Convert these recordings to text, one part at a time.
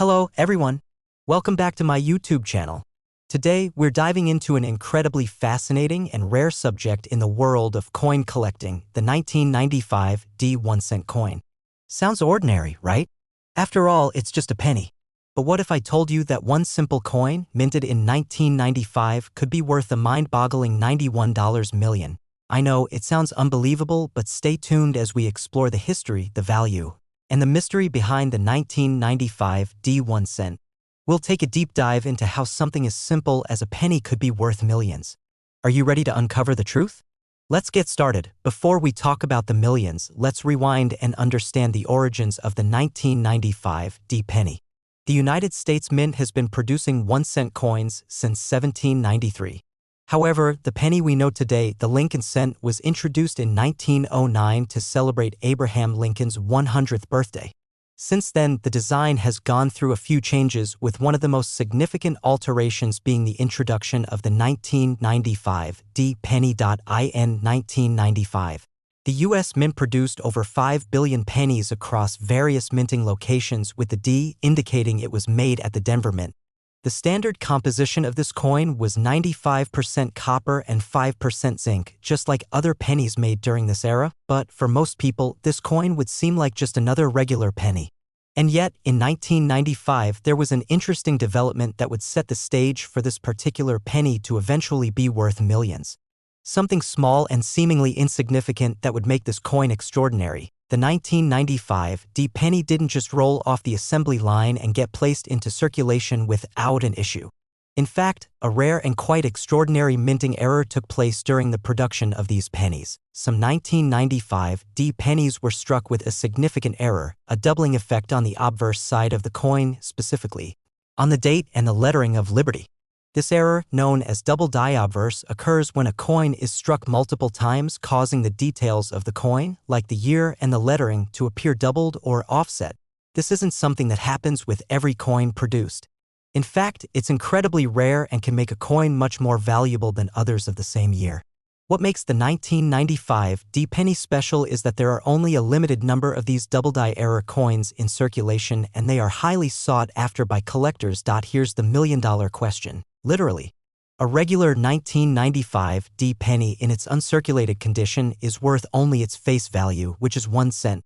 Hello, everyone. Welcome back to my YouTube channel. Today, we're diving into an incredibly fascinating and rare subject in the world of coin collecting, the 1995 1-cent coin. Sounds ordinary, right? After all, it's just a penny. But what if I told you that one simple coin, minted in 1995, could be worth a mind-boggling $91 million? I know, it sounds unbelievable, but stay tuned as we explore the history, the value, and the mystery behind the 1995 1-cent. We'll take a deep dive into how something as simple as a penny could be worth millions. Are you ready to uncover the truth? Let's get started. Before we talk about the millions, let's rewind and understand the origins of the 1995 penny. The United States Mint has been producing 1-cent coins since 1793. However, the penny we know today, the Lincoln cent, was introduced in 1909 to celebrate Abraham Lincoln's 100th birthday. Since then, the design has gone through a few changes, with one of the most significant alterations being the introduction of the 1995 penny. In 1995, the U.S. Mint produced over 5 billion pennies across various minting locations, with the D indicating it was made at the Denver Mint. The standard composition of this coin was 95% copper and 5% zinc, just like other pennies made during this era, but for most people, this coin would seem like just another regular penny. And yet, in 1995, there was an interesting development that would set the stage for this particular penny to eventually be worth millions. Something small and seemingly insignificant that would make this coin extraordinary. The 1995 penny didn't just roll off the assembly line and get placed into circulation without an issue. In fact, a rare and quite extraordinary minting error took place during the production of these pennies. Some 1995 pennies were struck with a significant error, a doubling effect on the obverse side of the coin, specifically on the date and the lettering of Liberty. This error, known as double die obverse, occurs when a coin is struck multiple times, causing the details of the coin, like the year and the lettering, to appear doubled or offset. This isn't something that happens with every coin produced. In fact, it's incredibly rare and can make a coin much more valuable than others of the same year. What makes the 1995 penny special is that there are only a limited number of these double die error coins in circulation, and they are highly sought after by collectors. Here's the million-dollar question. Literally, a regular 1995 penny in its uncirculated condition is worth only its face value, which is 1 cent.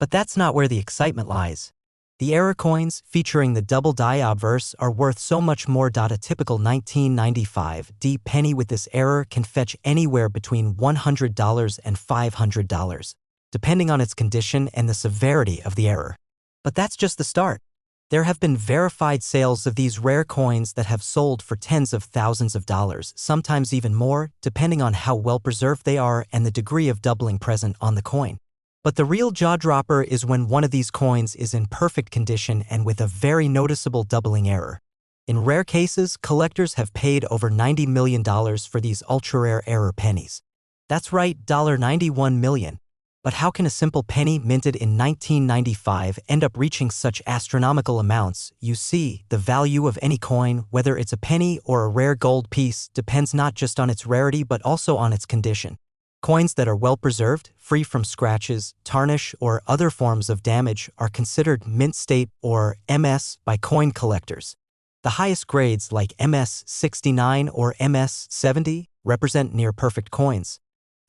But that's not where the excitement lies. The error coins, featuring the double die obverse, are worth so much more. A typical 1995 penny with this error can fetch anywhere between $100 and $500, depending on its condition and the severity of the error. But that's just the start. There have been verified sales of these rare coins that have sold for tens of thousands of dollars, sometimes even more, depending on how well preserved they are and the degree of doubling present on the coin. But the real jaw-dropper is when one of these coins is in perfect condition and with a very noticeable doubling error. In rare cases, collectors have paid over $90 million for these ultra-rare error pennies. That's right, $91 million. But how can a simple penny minted in 1995 end up reaching such astronomical amounts? You see, the value of any coin, whether it's a penny or a rare gold piece, depends not just on its rarity but also on its condition. Coins that are well preserved, free from scratches, tarnish, or other forms of damage are considered mint state, or MS, by coin collectors. The highest grades, like MS 69 or MS 70, represent near-perfect coins.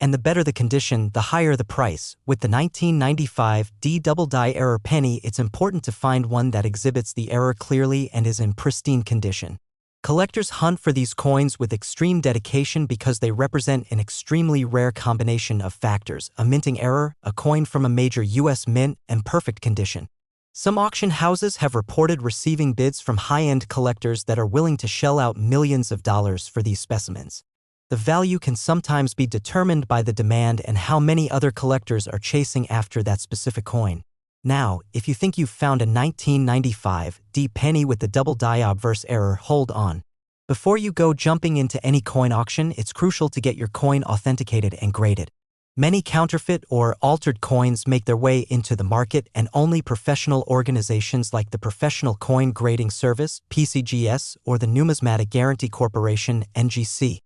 And the better the condition, the higher the price. With the 1995 double die error penny, it's important to find one that exhibits the error clearly and is in pristine condition. Collectors hunt for these coins with extreme dedication because they represent an extremely rare combination of factors: a minting error, a coin from a major U.S. mint, and perfect condition. Some auction houses have reported receiving bids from high-end collectors that are willing to shell out millions of dollars for these specimens. The value can sometimes be determined by the demand and how many other collectors are chasing after that specific coin. Now, if you think you've found a 1995 penny with the double die obverse error, hold on. Before you go jumping into any coin auction, it's crucial to get your coin authenticated and graded. Many counterfeit or altered coins make their way into the market, and only professional organizations like the Professional Coin Grading Service, PCGS, or the Numismatic Guarantee Corporation, NGC,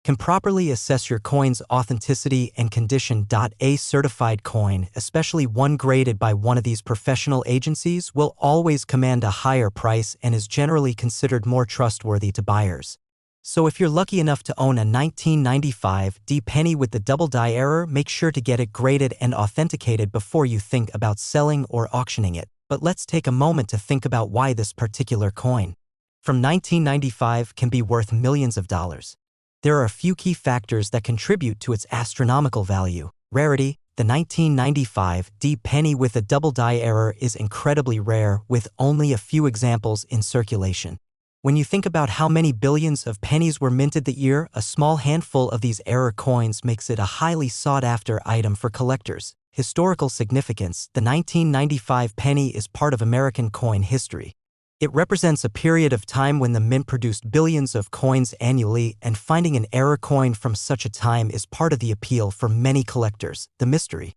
can properly assess your coin's authenticity and condition. A certified coin, especially one graded by one of these professional agencies, will always command a higher price and is generally considered more trustworthy to buyers. So if you're lucky enough to own a 1995 D penny with the double die error, make sure to get it graded and authenticated before you think about selling or auctioning it. But let's take a moment to think about why this particular coin from 1995 can be worth millions of dollars. There are a few key factors that contribute to its astronomical value. Rarity. The 1995 D penny with a double die error is incredibly rare, with only a few examples in circulation. When you think about how many billions of pennies were minted that year, a small handful of these error coins makes it a highly sought-after item for collectors. Historical significance. The 1995 penny is part of American coin history. It represents a period of time when the mint produced billions of coins annually, and finding an error coin from such a time is part of the appeal for many collectors. The mystery.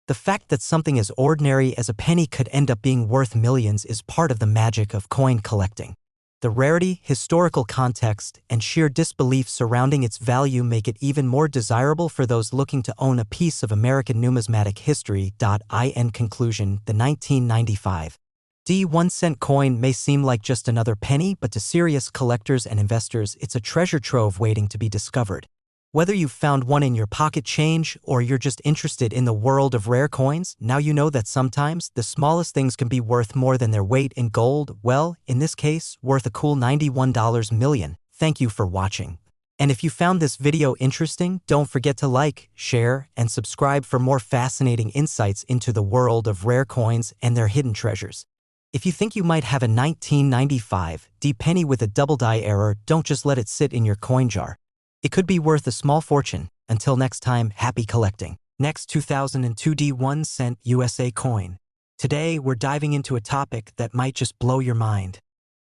The fact that something as ordinary as a penny could end up being worth millions is part of the magic of coin collecting. The rarity, historical context, and sheer disbelief surrounding its value make it even more desirable for those looking to own a piece of American numismatic history. In conclusion, the 1995 D 1-cent coin may seem like just another penny, but to serious collectors and investors, it's a treasure trove waiting to be discovered. Whether you've found one in your pocket change or you're just interested in the world of rare coins, now you know that sometimes the smallest things can be worth more than their weight in gold. Well, in this case, worth a cool $91 million. Thank you for watching. And if you found this video interesting, don't forget to like, share, and subscribe for more fascinating insights into the world of rare coins and their hidden treasures. If you think you might have a 1995 D penny with a double die error, don't just let it sit in your coin jar. It could be worth a small fortune. Until next time, happy collecting. Next, 2002 D 1-cent USA coin. Today, we're diving into a topic that might just blow your mind.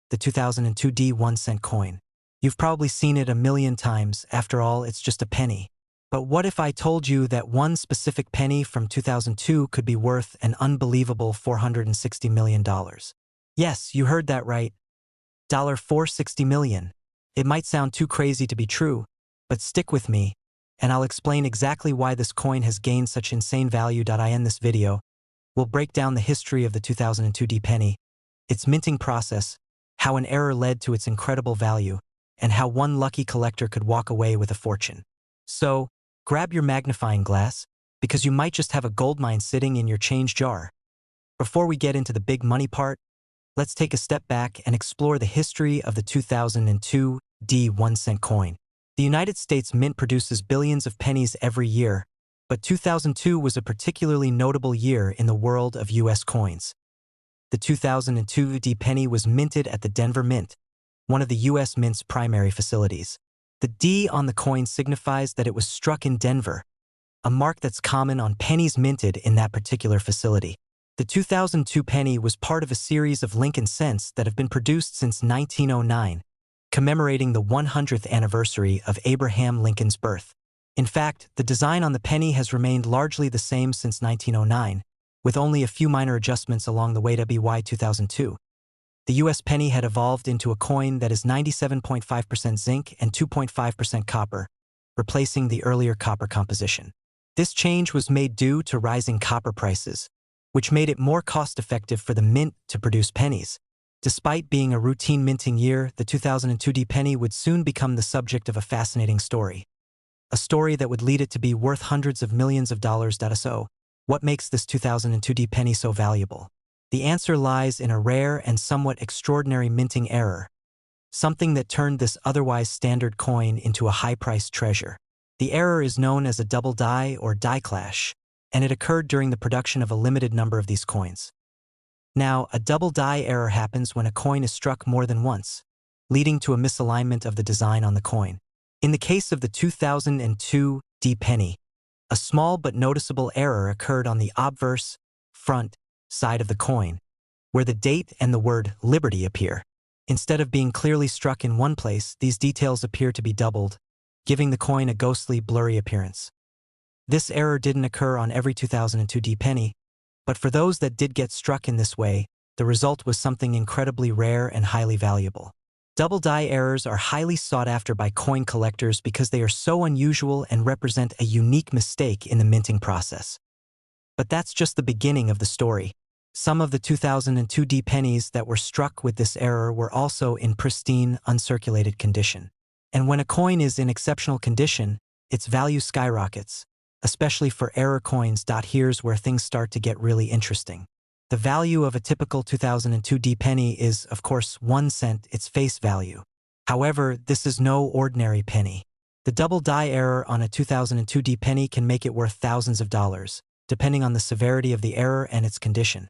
The 2002 D 1-cent coin. You've probably seen it a million times. After all, it's just a penny. But what if I told you that one specific penny from 2002 could be worth an unbelievable $460 million? Yes, you heard that right. $460 million. It might sound too crazy to be true, but stick with me, and I'll explain exactly why this coin has gained such insane value. In this video, we'll break down the history of the 2002 D penny, its minting process, how an error led to its incredible value, and how one lucky collector could walk away with a fortune. So, grab your magnifying glass, because you might just have a goldmine sitting in your change jar. Before we get into the big money part, let's take a step back and explore the history of the 2002 D 1-cent coin. The United States Mint produces billions of pennies every year, but 2002 was a particularly notable year in the world of U.S. coins. The 2002 D penny was minted at the Denver Mint, one of the U.S. Mint's primary facilities. The D on the coin signifies that it was struck in Denver, a mark that's common on pennies minted in that particular facility. The 2002 penny was part of a series of Lincoln cents that have been produced since 1909, commemorating the 100th anniversary of Abraham Lincoln's birth. In fact, the design on the penny has remained largely the same since 1909, with only a few minor adjustments along the way. By 2002, the U.S. penny had evolved into a coin that is 97.5% zinc and 2.5% copper, replacing the earlier copper composition. This change was made due to rising copper prices, which made it more cost-effective for the mint to produce pennies. Despite being a routine minting year, the 2002 D penny would soon become the subject of a fascinating story. A story that would lead it to be worth hundreds of millions of dollars. So, what makes this 2002 D penny so valuable? The answer lies in a rare and somewhat extraordinary minting error, something that turned this otherwise standard coin into a high-priced treasure. The error is known as a double die or die clash, and it occurred during the production of a limited number of these coins. Now, a double die error happens when a coin is struck more than once, leading to a misalignment of the design on the coin. In the case of the 2002 D penny, a small but noticeable error occurred on the obverse, front, side of the coin, where the date and the word Liberty appear. Instead of being clearly struck in one place, these details appear to be doubled, giving the coin a ghostly, blurry appearance. This error didn't occur on every 2002 D penny, but for those that did get struck in this way, the result was something incredibly rare and highly valuable. Double die errors are highly sought after by coin collectors because they are so unusual and represent a unique mistake in the minting process. But that's just the beginning of the story. Some of the 2002 D pennies that were struck with this error were also in pristine, uncirculated condition. And when a coin is in exceptional condition, its value skyrockets, especially for error coins. Here's where things start to get really interesting. The value of a typical 2002 D penny is, of course, 1 cent, its face value. However, this is no ordinary penny. The double die error on a 2002 D penny can make it worth thousands of dollars, depending on the severity of the error and its condition.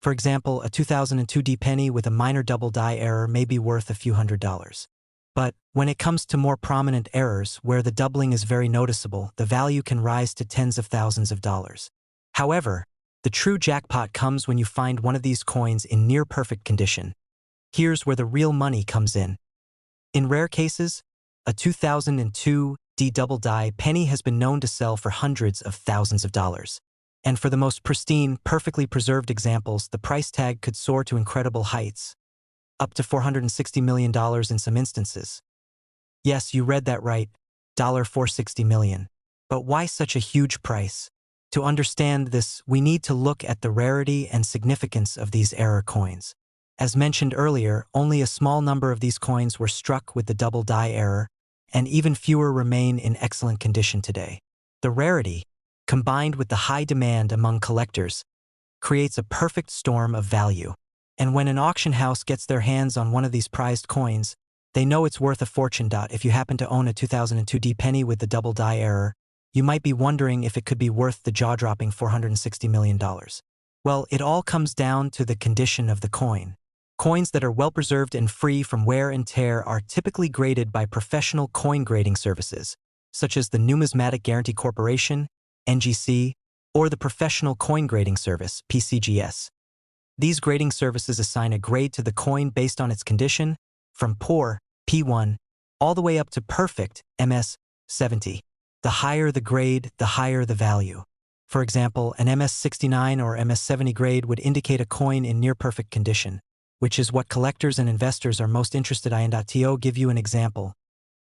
For example, a 2002 D penny with a minor double die error may be worth a few $100s. But when it comes to more prominent errors, where the doubling is very noticeable, the value can rise to tens of thousands of dollars. However, the true jackpot comes when you find one of these coins in near-perfect condition. Here's where the real money comes in. In rare cases, a 2002 D double die penny has been known to sell for hundreds of thousands of dollars. And for the most pristine, perfectly preserved examples, the price tag could soar to incredible heights, up to $460 million in some instances. Yes, you read that right, $460 million. But why such a huge price? To understand this, we need to look at the rarity and significance of these error coins. As mentioned earlier, only a small number of these coins were struck with the double die error, and even fewer remain in excellent condition today. The rarity, combined with the high demand among collectors, creates a perfect storm of value. And when an auction house gets their hands on one of these prized coins, they know it's worth a fortune. If you happen to own a 2002 D penny with the double die error, you might be wondering if it could be worth the jaw-dropping $460 million. Well, it all comes down to the condition of the coin. Coins that are well-preserved and free from wear and tear are typically graded by professional coin grading services, such as the Numismatic Guarantee Corporation, NGC, or the Professional Coin Grading Service, PCGS. These grading services assign a grade to the coin based on its condition, from poor, P1, all the way up to perfect, MS 70. The higher the grade, the higher the value. For example, an MS 69 or MS 70 grade would indicate a coin in near-perfect condition, which is what collectors and investors are most interested in. To give you an example,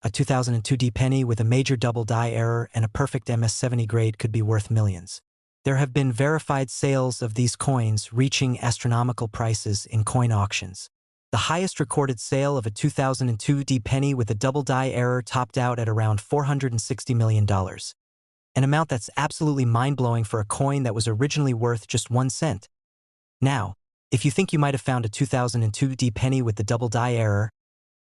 a 2002 D penny with a major double die error and a perfect MS 70 grade could be worth millions. There have been verified sales of these coins reaching astronomical prices in coin auctions. The highest recorded sale of a 2002 D penny with a double die error topped out at around $460 million. An amount that's absolutely mind-blowing for a coin that was originally worth just 1 cent. Now, if you think you might have found a 2002 D penny with the double die error,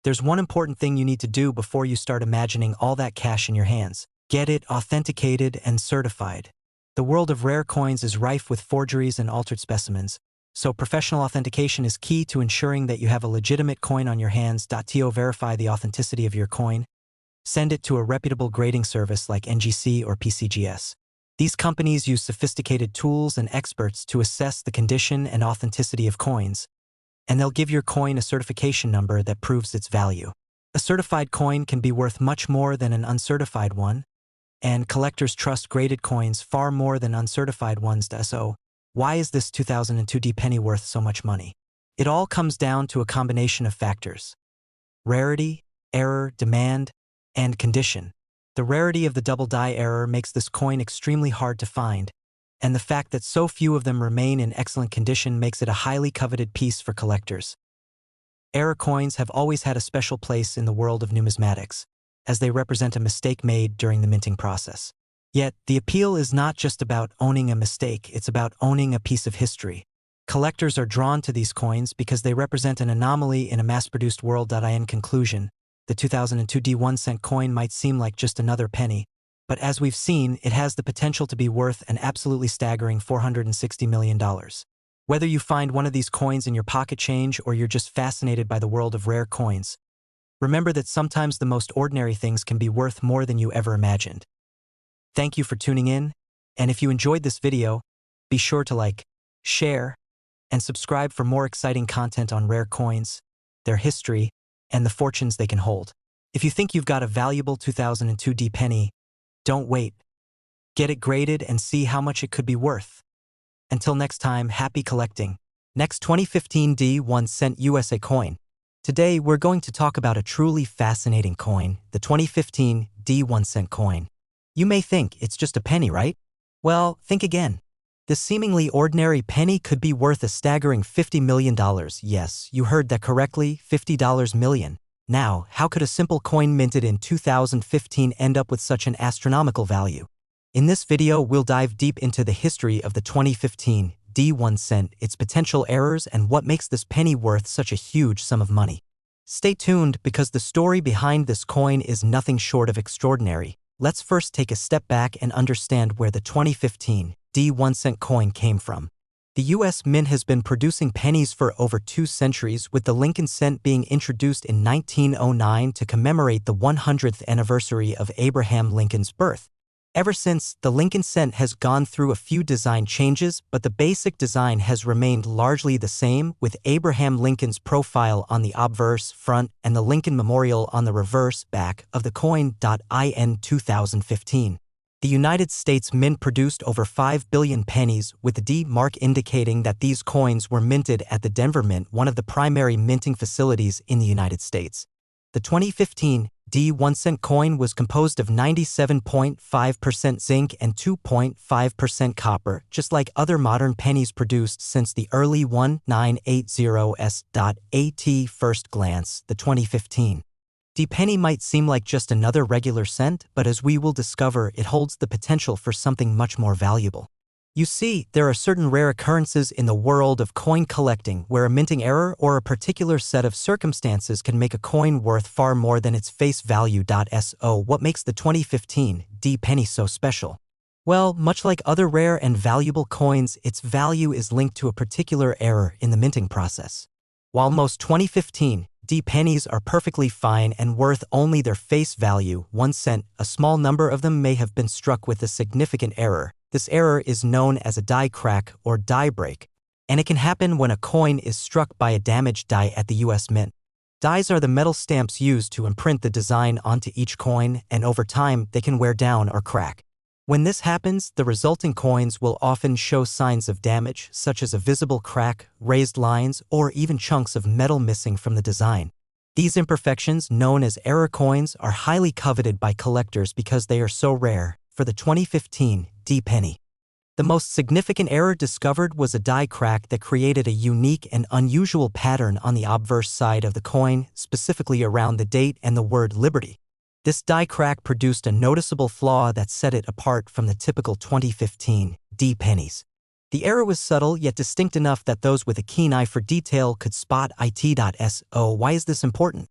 there's one important thing you need to do before you start imagining all that cash in your hands. Get it authenticated and certified. The world of rare coins is rife with forgeries and altered specimens, so professional authentication is key to ensuring that you have a legitimate coin on your hands. To verify the authenticity of your coin, send it to a reputable grading service like NGC or PCGS. These companies use sophisticated tools and experts to assess the condition and authenticity of coins, and they'll give your coin a certification number that proves its value. A certified coin can be worth much more than an uncertified one, and collectors trust graded coins far more than uncertified ones. So, why is this 2002 D penny worth so much money? It all comes down to a combination of factors: rarity, error, demand, and condition. The rarity of the double die error makes this coin extremely hard to find, and the fact that so few of them remain in excellent condition makes it a highly coveted piece for collectors. Error coins have always had a special place in the world of numismatics, as they represent a mistake made during the minting process. Yet, the appeal is not just about owning a mistake, it's about owning a piece of history. Collectors are drawn to these coins because they represent an anomaly in a mass-produced world. In conclusion, the 2002 D 1 cent coin might seem like just another penny, but as we've seen, it has the potential to be worth an absolutely staggering $460 million. Whether you find one of these coins in your pocket change or you're just fascinated by the world of rare coins, remember that sometimes the most ordinary things can be worth more than you ever imagined. Thank you for tuning in, and if you enjoyed this video, be sure to like, share, and subscribe for more exciting content on rare coins, their history, and the fortunes they can hold. If you think you've got a valuable 2002 D penny, don't wait. Get it graded and see how much it could be worth. Until next time, happy collecting. Next 2015 D 1 cent USA coin. Today, we're going to talk about a truly fascinating coin, the 2015 D1 cent coin. You may think it's just a penny, right? Well, think again. This seemingly ordinary penny could be worth a staggering $50 million. Yes, you heard that correctly, $50 million. Now, how could a simple coin minted in 2015 end up with such an astronomical value? In this video, we'll dive deep into the history of the 2015 D1 cent, its potential errors, and what makes this penny worth such a huge sum of money. Stay tuned because the story behind this coin is nothing short of extraordinary. Let's first take a step back and understand where the 2015 D1 cent coin came from. The U.S. Mint has been producing pennies for over 2 centuries, with the Lincoln cent being introduced in 1909 to commemorate the 100th anniversary of Abraham Lincoln's birth. Ever since, the Lincoln cent has gone through a few design changes, but the basic design has remained largely the same, with Abraham Lincoln's profile on the obverse front and the Lincoln Memorial on the reverse back of the coin. In 2015, the United States Mint produced over 5 billion pennies, with the D mark indicating that these coins were minted at the Denver Mint, one of the primary minting facilities in the United States. The 2015 D1 cent coin was composed of 97.5% zinc and 2.5% copper, just like other modern pennies produced since the early 1980s. At first glance, the 2015 D penny might seem like just another regular cent, but as we will discover, it holds the potential for something much more valuable. You see, there are certain rare occurrences in the world of coin collecting where a minting error or a particular set of circumstances can make a coin worth far more than its face value. So what makes the 2015 D penny so special? Well, much like other rare and valuable coins, its value is linked to a particular error in the minting process. While most 2015 D pennies are perfectly fine and worth only their face value, 1 cent, a small number of them may have been struck with a significant error. This error is known as a die crack or die break, and it can happen when a coin is struck by a damaged die at the U.S. Mint. Dies are the metal stamps used to imprint the design onto each coin, and over time they can wear down or crack. When this happens, the resulting coins will often show signs of damage, such as a visible crack, raised lines, or even chunks of metal missing from the design. These imperfections, known as error coins, are highly coveted by collectors because they are so rare. For the 2015 D penny, the most significant error discovered was a die crack that created a unique and unusual pattern on the obverse side of the coin, specifically around the date and the word Liberty. This die crack produced a noticeable flaw that set it apart from the typical 2015 D pennies. The error was subtle yet distinct enough that those with a keen eye for detail could spot it. So why is this important?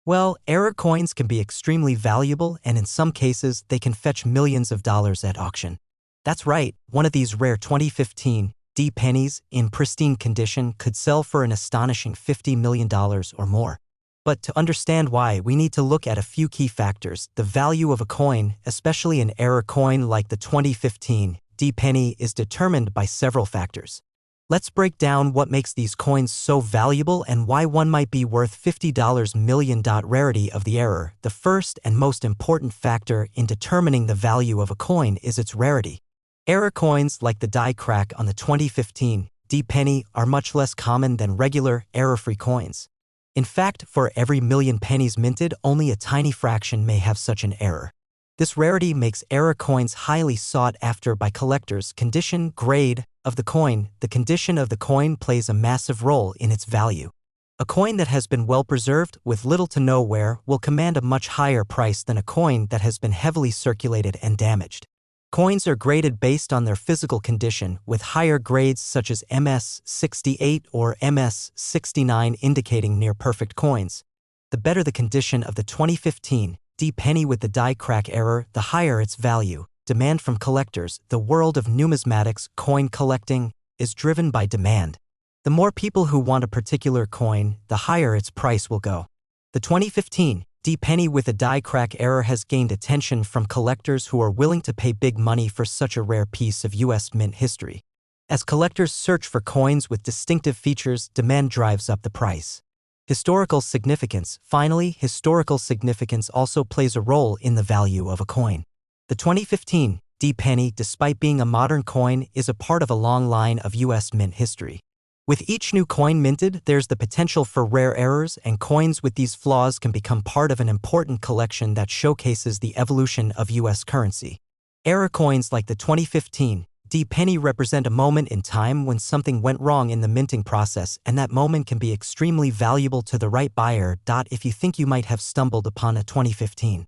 Well, error coins can be extremely valuable, and in some cases, they can fetch millions of dollars at auction. That's right, one of these rare 2015 D pennies in pristine condition could sell for an astonishing $50 million or more. But to understand why, we need to look at a few key factors. The value of a coin, especially an error coin like the 2015 D penny, is determined by several factors. Let's break down what makes these coins so valuable and why one might be worth $50 million. Rarity of the error. The first and most important factor in determining the value of a coin is its rarity. Error coins like the die crack on the 2015 D penny are much less common than regular, error-free coins. In fact, for every million pennies minted, only a tiny fraction may have such an error. This rarity makes error coins highly sought after by collectors. Condition, grade of the coin. The condition of the coin plays a massive role in its value. A coin that has been well preserved, with little to no wear, will command a much higher price than a coin that has been heavily circulated and damaged. Coins are graded based on their physical condition, with higher grades such as MS68 or MS69 indicating near-perfect coins. The better the condition of the 2015 D penny with the die crack error, the higher its value. Demand from collectors. The world of numismatics, coin collecting, is driven by demand. The more people who want a particular coin, the higher its price will go. The 2015 D penny with a die crack error has gained attention from collectors who are willing to pay big money for such a rare piece of U.S. Mint history. As collectors search for coins with distinctive features, demand drives up the price. Historical significance. Finally, historical significance also plays a role in the value of a coin. The 2015 D penny, despite being a modern coin, is a part of a long line of U.S. Mint history. With each new coin minted, there's the potential for rare errors, and coins with these flaws can become part of an important collection that showcases the evolution of U.S. currency. Error coins like the 2015 D penny represent a moment in time when something went wrong in the minting process, and that moment can be extremely valuable to the right buyer. If you think you might have stumbled upon a 2015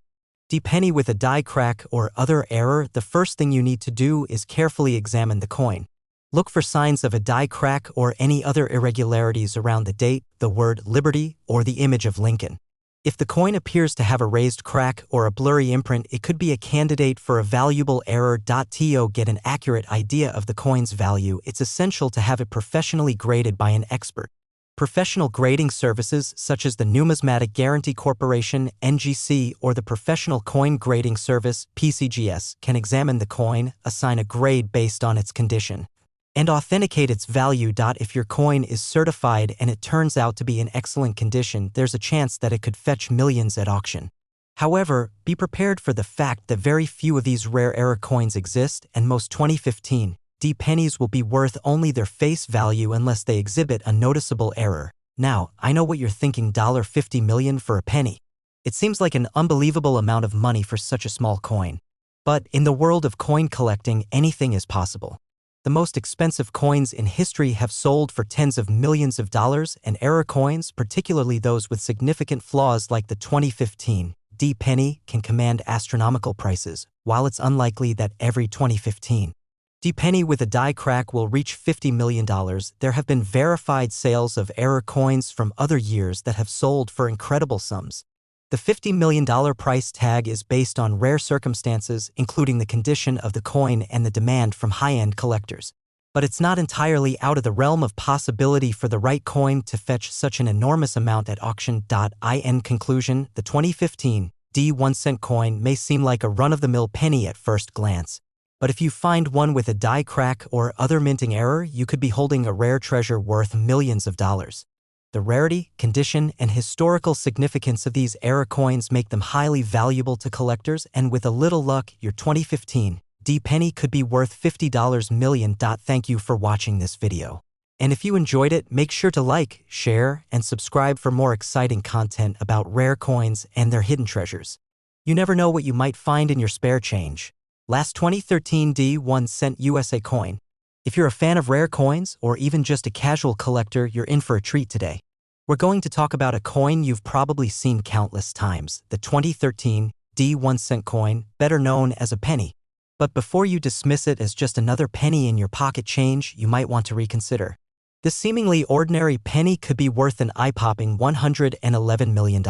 D penny with a die crack or other error, the first thing you need to do is carefully examine the coin. Look for signs of a die crack or any other irregularities around the date, the word Liberty, or the image of Lincoln. If the coin appears to have a raised crack or a blurry imprint, it could be a candidate for a valuable error. To get an accurate idea of the coin's value, it's essential to have it professionally graded by an expert. Professional grading services such as the Numismatic Guarantee Corporation (NGC) or the Professional Coin Grading Service (PCGS) can examine the coin, assign a grade based on its condition, and authenticate its value. If your coin is certified and it turns out to be in excellent condition, there's a chance that it could fetch millions at auction. However, be prepared for the fact that very few of these rare error coins exist, and most 2015 D pennies will be worth only their face value unless they exhibit a noticeable error. Now, I know what you're thinking, $50 million for a penny. It seems like an unbelievable amount of money for such a small coin. But in the world of coin collecting, anything is possible. The most expensive coins in history have sold for tens of millions of dollars, and error coins, particularly those with significant flaws like the 2015 D penny, can command astronomical prices. While it's unlikely that every 2015 D penny with a die crack will reach $50 million, there have been verified sales of error coins from other years that have sold for incredible sums. The $50 million price tag is based on rare circumstances, including the condition of the coin and the demand from high-end collectors. But it's not entirely out of the realm of possibility for the right coin to fetch such an enormous amount at auction. In conclusion, the 2015 D 1-cent coin may seem like a run-of-the-mill penny at first glance. But if you find one with a die crack or other minting error, you could be holding a rare treasure worth millions of dollars. The rarity, condition, and historical significance of these error coins make them highly valuable to collectors, and with a little luck, your 2015 D penny could be worth $50 million. Thank you for watching this video. And if you enjoyed it, make sure to like, share, and subscribe for more exciting content about rare coins and their hidden treasures. You never know what you might find in your spare change. Last 2013 D 1-cent USA coin. If you're a fan of rare coins, or even just a casual collector, you're in for a treat today. We're going to talk about a coin you've probably seen countless times, the 2013 D 1-cent coin, better known as a penny. But before you dismiss it as just another penny in your pocket change, you might want to reconsider. This seemingly ordinary penny could be worth an eye-popping $111 million.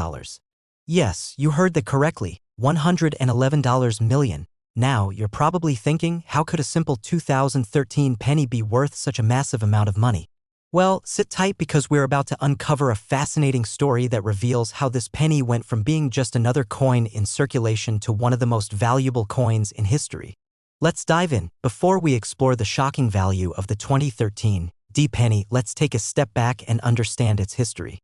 Yes, you heard that correctly, $111 million. Now, you're probably thinking, how could a simple 2013 penny be worth such a massive amount of money? Well, sit tight because we're about to uncover a fascinating story that reveals how this penny went from being just another coin in circulation to one of the most valuable coins in history. Let's dive in. Before we explore the shocking value of the 2013 D penny, let's take a step back and understand its history.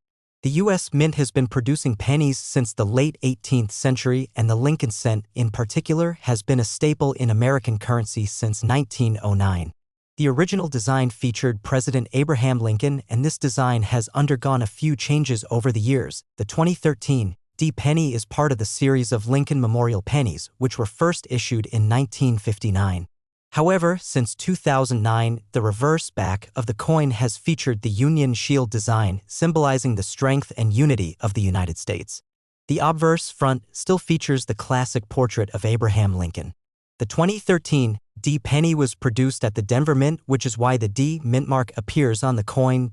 The U.S. Mint has been producing pennies since the late 18th century, and the Lincoln cent, in particular, has been a staple in American currency since 1909. The original design featured President Abraham Lincoln, and this design has undergone a few changes over the years. The 2013 D penny is part of the series of Lincoln Memorial pennies, which were first issued in 1959. However, since 2009, the reverse back of the coin has featured the Union Shield design, symbolizing the strength and unity of the United States. The obverse front still features the classic portrait of Abraham Lincoln. The 2013 D penny was produced at the Denver Mint, which is why the D mint mark appears on the coin.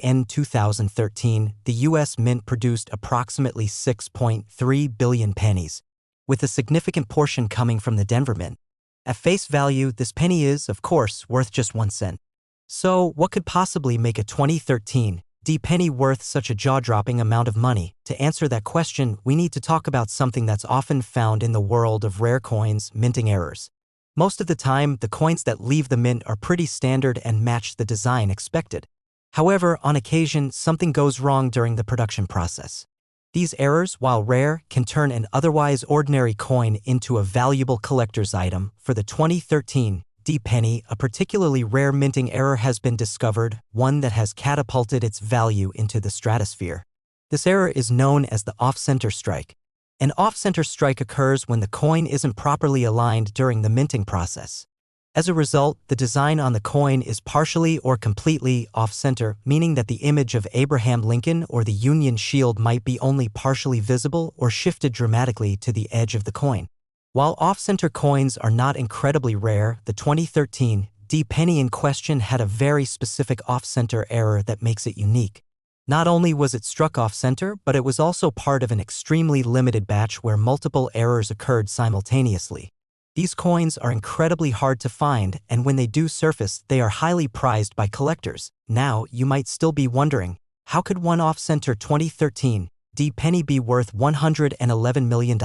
In 2013, the U.S. Mint produced approximately 6.3 billion pennies, with a significant portion coming from the Denver Mint. At face value, this penny is, of course, worth just 1 cent. So, what could possibly make a 2013 D penny worth such a jaw-dropping amount of money? To answer that question, we need to talk about something that's often found in the world of rare coins: minting errors. Most of the time, the coins that leave the mint are pretty standard and match the design expected. However, on occasion, something goes wrong during the production process. These errors, while rare, can turn an otherwise ordinary coin into a valuable collector's item. For the 2013 D penny, a particularly rare minting error has been discovered, one that has catapulted its value into the stratosphere. This error is known as the off-center strike. An off-center strike occurs when the coin isn't properly aligned during the minting process. As a result, the design on the coin is partially or completely off-center, meaning that the image of Abraham Lincoln or the Union shield might be only partially visible or shifted dramatically to the edge of the coin. While off-center coins are not incredibly rare, the 2013 D penny in question had a very specific off-center error that makes it unique. Not only was it struck off-center, but it was also part of an extremely limited batch where multiple errors occurred simultaneously. These coins are incredibly hard to find, and when they do surface, they are highly prized by collectors. Now, you might still be wondering, how could one off-center 2013 D penny be worth $111 million?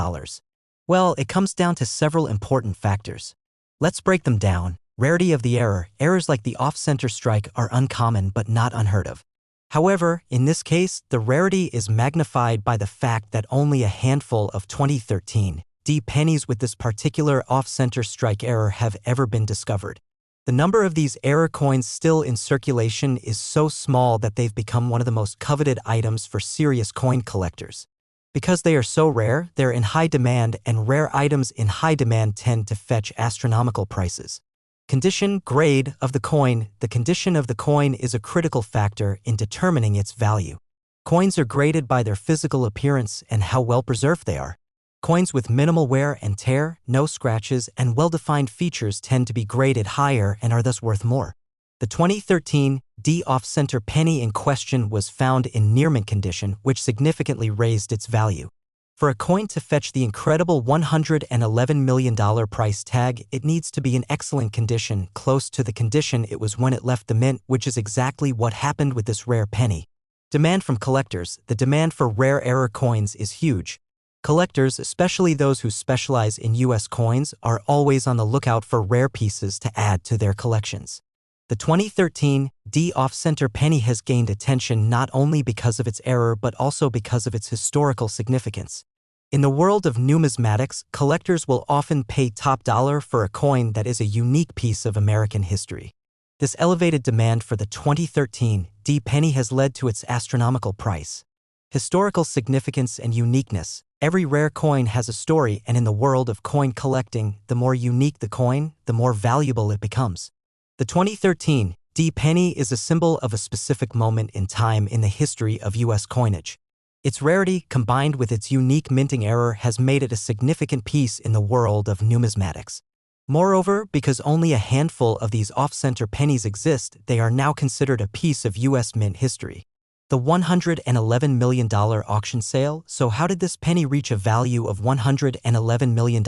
Well, it comes down to several important factors. Let's break them down. Rarity of the error. Errors like the off-center strike are uncommon but not unheard of. However, in this case, the rarity is magnified by the fact that only a handful of 2013 D pennies with this particular off-center strike error have ever been discovered. The number of these error coins still in circulation is so small that they've become one of the most coveted items for serious coin collectors. Because they are so rare, they're in high demand, and rare items in high demand tend to fetch astronomical prices. Condition, grade of the coin. The condition of the coin is a critical factor in determining its value. Coins are graded by their physical appearance and how well preserved they are. Coins with minimal wear and tear, no scratches, and well-defined features tend to be graded higher and are thus worth more. The 2013 D off-center penny in question was found in near-mint condition, which significantly raised its value. For a coin to fetch the incredible $111 million price tag, it needs to be in excellent condition, close to the condition it was when it left the mint, which is exactly what happened with this rare penny. Demand from collectors. The demand for rare error coins is huge. Collectors, especially those who specialize in U.S. coins, are always on the lookout for rare pieces to add to their collections. The 2013 D off-center penny has gained attention not only because of its error but also because of its historical significance. In the world of numismatics, collectors will often pay top dollar for a coin that is a unique piece of American history. This elevated demand for the 2013 D penny has led to its astronomical price. Historical significance and uniqueness. Every rare coin has a story, and in the world of coin collecting, the more unique the coin, the more valuable it becomes. The 2013 D penny is a symbol of a specific moment in time in the history of U.S. coinage. Its rarity, combined with its unique minting error, has made it a significant piece in the world of numismatics. Moreover, because only a handful of these off-center pennies exist, they are now considered a piece of U.S. mint history. The $111 million auction sale. So how did this penny reach a value of $111 million?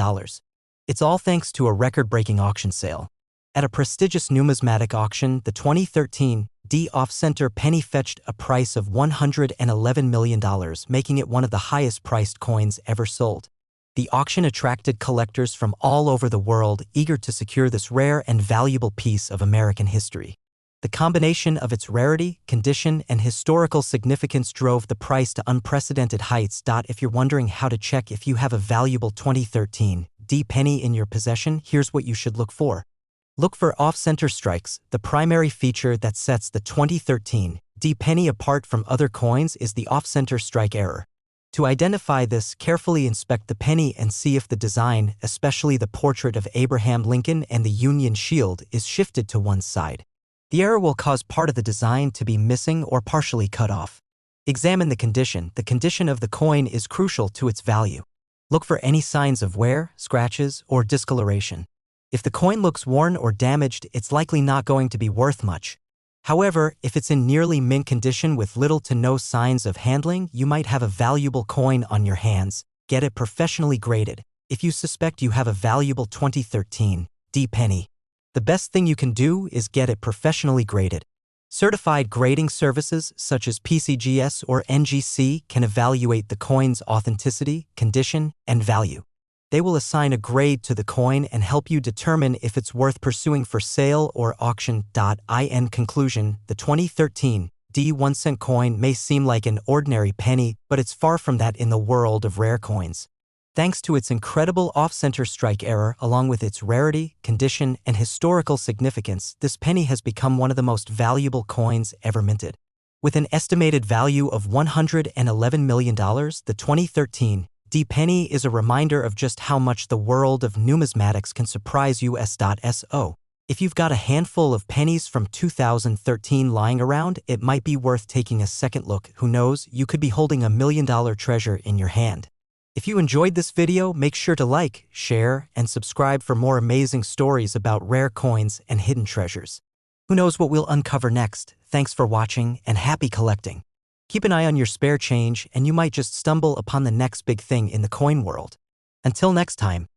It's all thanks to a record-breaking auction sale. At a prestigious numismatic auction, the 2013 D off-center penny fetched a price of $111 million, making it one of the highest-priced coins ever sold. The auction attracted collectors from all over the world eager to secure this rare and valuable piece of American history. The combination of its rarity, condition, and historical significance drove the price to unprecedented heights. If you're wondering how to check if you have a valuable 2013 D penny in your possession, here's what you should look for. Look for off-center strikes. The primary feature that sets the 2013 D penny apart from other coins is the off-center strike error. To identify this, carefully inspect the penny and see if the design, especially the portrait of Abraham Lincoln and the Union shield, is shifted to one side. The error will cause part of the design to be missing or partially cut off. Examine the condition. The condition of the coin is crucial to its value. Look for any signs of wear, scratches, or discoloration. If the coin looks worn or damaged, it's likely not going to be worth much. However, if it's in nearly mint condition with little to no signs of handling, you might have a valuable coin on your hands. Get it professionally graded. If you suspect you have a valuable 2013 D penny, the best thing you can do is get it professionally graded. Certified grading services such as PCGS or NGC can evaluate the coin's authenticity, condition, and value. They will assign a grade to the coin and help you determine if it's worth pursuing for sale or auction. In conclusion, the 2013 D 1-cent coin may seem like an ordinary penny, but it's far from that in the world of rare coins. Thanks to its incredible off-center strike error along with its rarity, condition, and historical significance, this penny has become one of the most valuable coins ever minted. With an estimated value of $111 million, the 2013 D penny is a reminder of just how much the world of numismatics can surprise us.so. If you've got a handful of pennies from 2013 lying around, it might be worth taking a second look. Who knows, you could be holding $1 million treasure in your hand. If you enjoyed this video, make sure to like, share, and subscribe for more amazing stories about rare coins and hidden treasures. Who knows what we'll uncover next? Thanks for watching and happy collecting. Keep an eye on your spare change and you might just stumble upon the next big thing in the coin world. Until next time.